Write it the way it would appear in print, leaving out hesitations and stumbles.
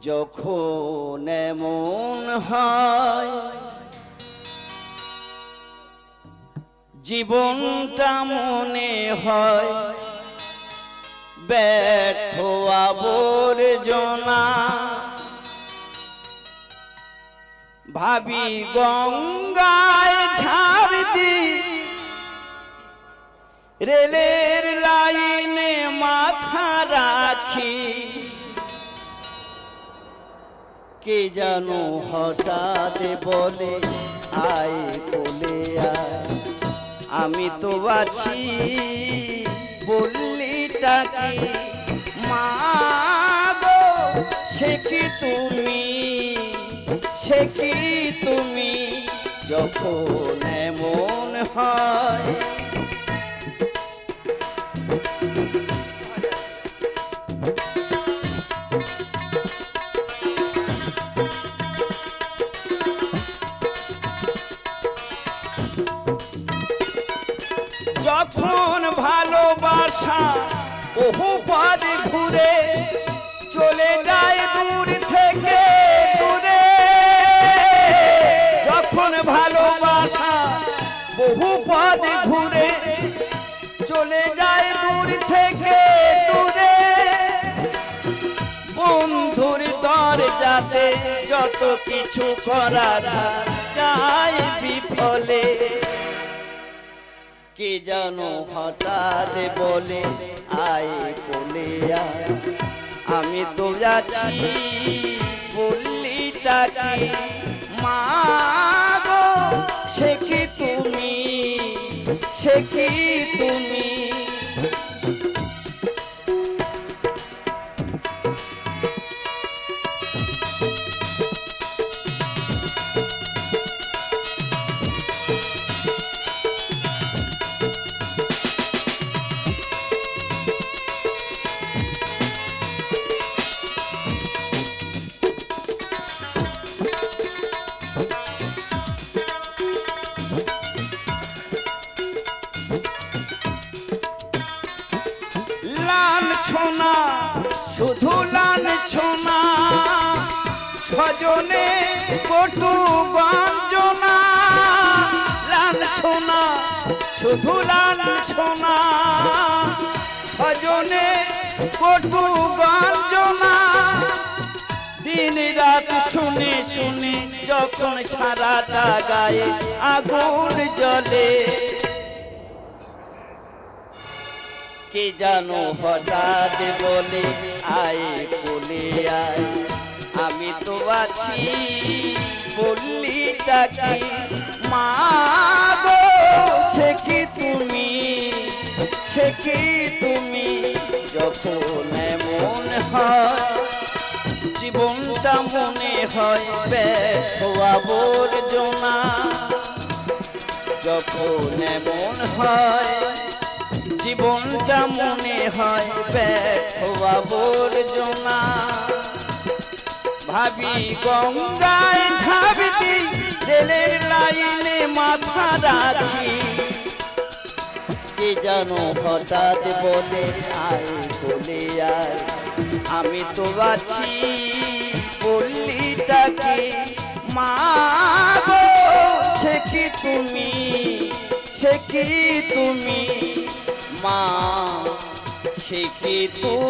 যখন এমন হয় জীবনটা মনে হয় ব্যর্থ আবর্জনা, ভাবি গঙ্গায় ঝাড় দি রেলের লাইনে মাথা রাখি, কে জানো হঠাৎ বলে আয় বলে আয়, আমি তো আছি বললিটা কি মা গো, সে কি তুমি, সে কি তুমি, যখন এমন হয় যখন ভালোবাসা বহু পথ ঘুরে চলে যায় দূর থেকে দূরে, যখন ভালোবাসা বহু পথ ঘুরে চলে যায় দূর থেকে দূরে, বন্ধুর দরজাতে যত কিছু করা যায় বিফলে, কে জানো হঠাৎ বলে আয় বলে আয়, আমি তো যাচ্ছি বললিটা কি মা গো, সে কি তুমি, সে কি তুমি। ছোনা শুধু লাল ছোনা, স্বজনে কটু বঞ্চনা, লাল ছোনা শুধু লাল ছোনা, স্বজনে কটু বঞ্চনা, দিন রাত শুনে শুনে যখন সারাটা গায়ে আগুন জ্বলে, কে জানো হঠাৎ বলে আয় বলে আয়, আমি তো আছি বললিটা কি মা গো, সে কি তুমি, সে কি তুমি, যখন এমন হয় জীবনটা মনে হয় ব্যর্থ আবর্জনা, যখন এমন হয় জীবনটা মনে হয় ব্যর্থ আবর্জনা, ভাবি গঙ্গায় ঝাঁপ দি রেলের লাইনে মাথা রাখি, কে জানো হঠাৎ বলে আয় বলে আয়, আমি তো আছি বললিটা কি মা গো, সে কি তুমি, সে কি তুমি মা, সে কি তুমি।